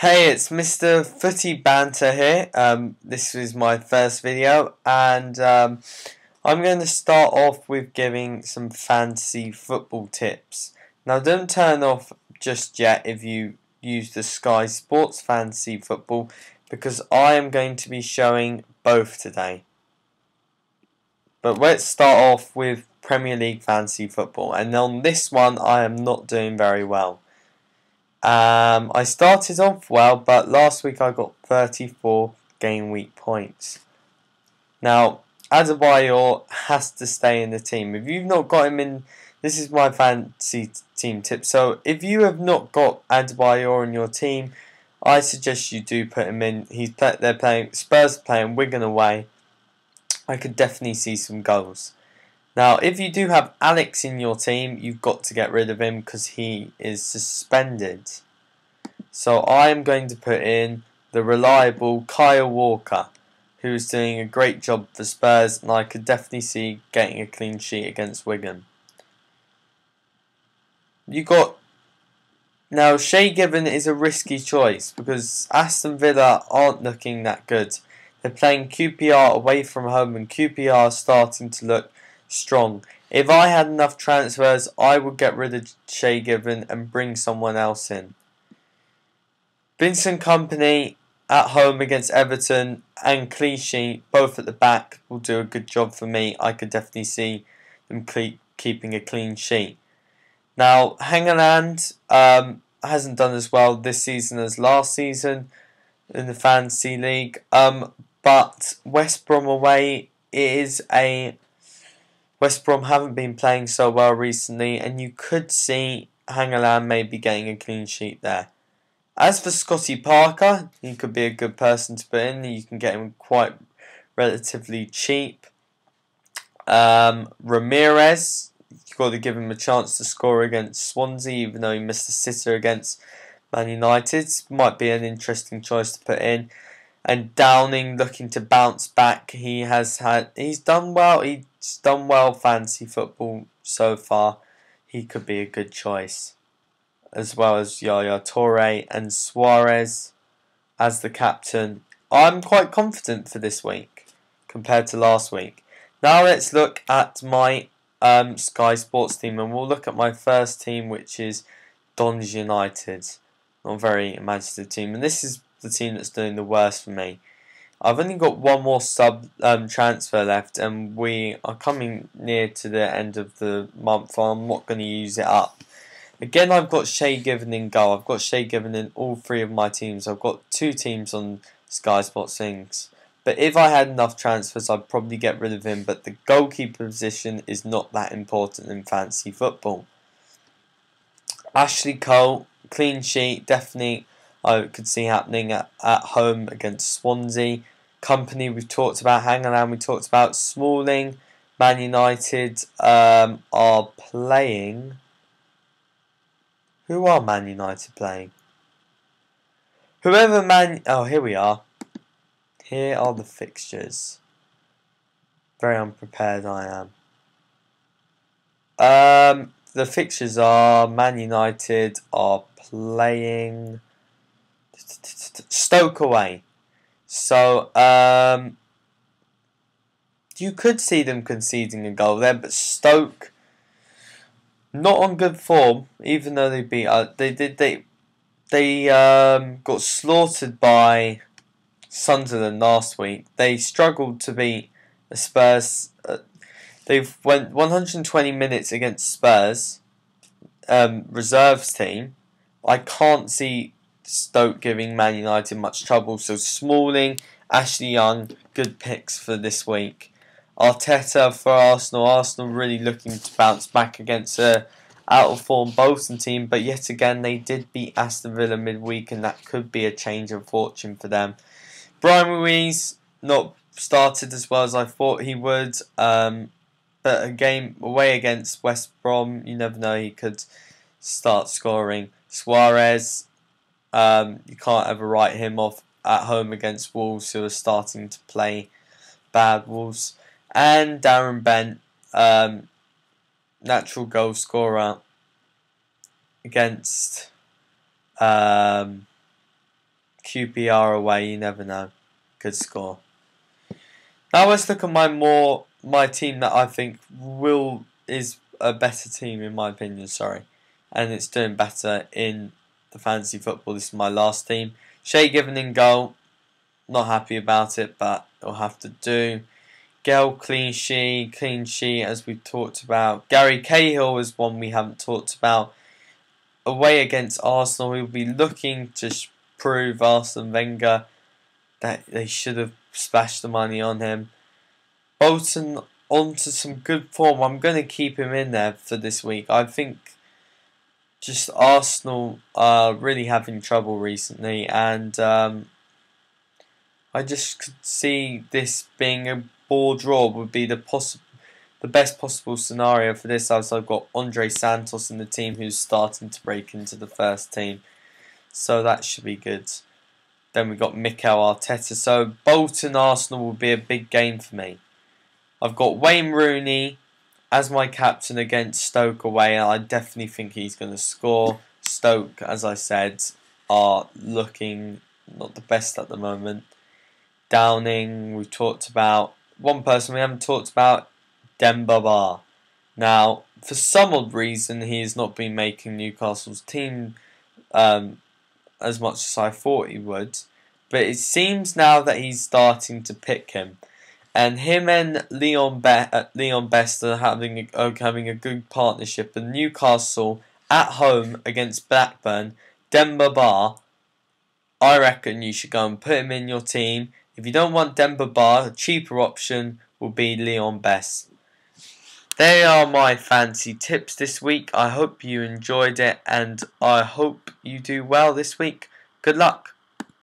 Hey, it's MrFootybanter here. This is my first video, and I'm going to start off with giving some fantasy football tips. Now, don't turn off just yet if you use the Sky Sports Fantasy Football, because I am going to be showing both today. But let's start off with Premier League Fantasy Football, and on this one I am not doing very well. I started off well, but last week I got 34 game week points. Now, Adebayor has to stay in the team. If you've not got him in, this is my fantasy team tip. So, if you have not got Adebayor in your team, I suggest you do put him in. They're playing Spurs, playing Wigan away. I could definitely see some goals. Now, if you do have Alex in your team, you've got to get rid of him because he is suspended. So I am going to put in the reliable Kyle Walker, who is doing a great job for Spurs, and I could definitely see getting a clean sheet against Wigan. Now, Shay Given is a risky choice because Aston Villa aren't looking that good. They're playing QPR away from home, and QPR are starting to look strong. If I had enough transfers, I would get rid of Shay Given and bring someone else in. Vincent Kompany at home against Everton and Clichy, both at the back, will do a good job for me. I could definitely see them keeping a clean sheet. Now, Hangeland hasn't done as well this season as last season in the Fantasy League. But West Brom away is a... West Brom haven't been playing so well recently, and you could see Hangeland maybe getting a clean sheet there. As for Scotty Parker, he could be a good person to put in. You can get him quite relatively cheap. Ramirez, you've got to give him a chance to score against Swansea, even though he missed a sitter against Man United. Might be an interesting choice to put in. And Downing, looking to bounce back. He's done well. He's done well fantasy football so far. He could be a good choice, as well as Yaya Toure and Suarez as the captain. I'm quite confident for this week compared to last week. Now let's look at my Sky Sports team, and we'll look at my first team, which is Dons United. Not a very imaginative team, and this is the team that's doing the worst for me. I've only got one more transfer left, and we are coming near to the end of the month, so I'm not going to use it up. Again, I've got Shay Given in goal. I've got Shay Given in all three of my teams. I've got two teams on Sky Sports Things. But if I had enough transfers, I'd probably get rid of him. But the goalkeeper position is not that important in fantasy football. Ashley Cole, clean sheet, definitely I could see happening at home against Swansea. Kompany, we've talked about. Hangeland, we talked about. Smalling, Man United are playing... Who are Man United playing? Oh, here we are. Here are the fixtures. Very unprepared I am. The fixtures are Man United are playing Stoke away. So, you could see them conceding a goal there, but Stoke... not on good form, even though they beat they got slaughtered by Sunderland last week. They struggled to beat the Spurs. They've went 120 minutes against Spurs reserves team. I can't see Stoke giving Man United much trouble. So Smalling, Ashley Young, good picks for this week. Arteta for Arsenal. Arsenal really looking to bounce back against a out of form Bolton team, but yet again they did beat Aston Villa midweek, and that could be a change of fortune for them. Brian Ruiz not started as well as I thought he would, but a game away against West Brom, you never know, he could start scoring. Suarez, you can't ever write him off at home against Wolves, who are starting to play bad Wolves. And Darren Bent, natural goal scorer against QPR away, you never know. Could score. Now let's look at my team that I think is a better team in my opinion, and it's doing better in the fantasy football. This is my last team. Shay Given in goal. Not happy about it, but it'll have to do. Gale clean sheet as we've talked about. Gary Cahill is one we haven't talked about. Away against Arsenal, we'll be looking to prove Arsene Wenger that they should have splashed the money on him. Bolton onto some good form. I'm going to keep him in there for this week. I think just Arsenal are really having trouble recently, and I just could see this being a ball draw would be the best possible scenario for this. As I've got Andre Santos in the team who's starting to break into the first team, so that should be good. Then we got Mikel Arteta. So Bolton Arsenal will be a big game for me. I've got Wayne Rooney as my captain against Stoke away. I definitely think he's going to score. Stoke, as I said, are looking not the best at the moment. Downing, we've talked about. One person we haven't talked about, Demba Ba. Now, for some odd reason, he has not been making Newcastle's team as much as I thought he would. But it seems now that he's starting to pick him. And him and Leon Best are having a good partnership. And Newcastle at home against Blackburn, Demba Ba, I reckon you should go and put him in your team. If you don't want Demba Ba, a cheaper option will be Leon Best. They are my fancy tips this week. I hope you enjoyed it and I hope you do well this week. Good luck.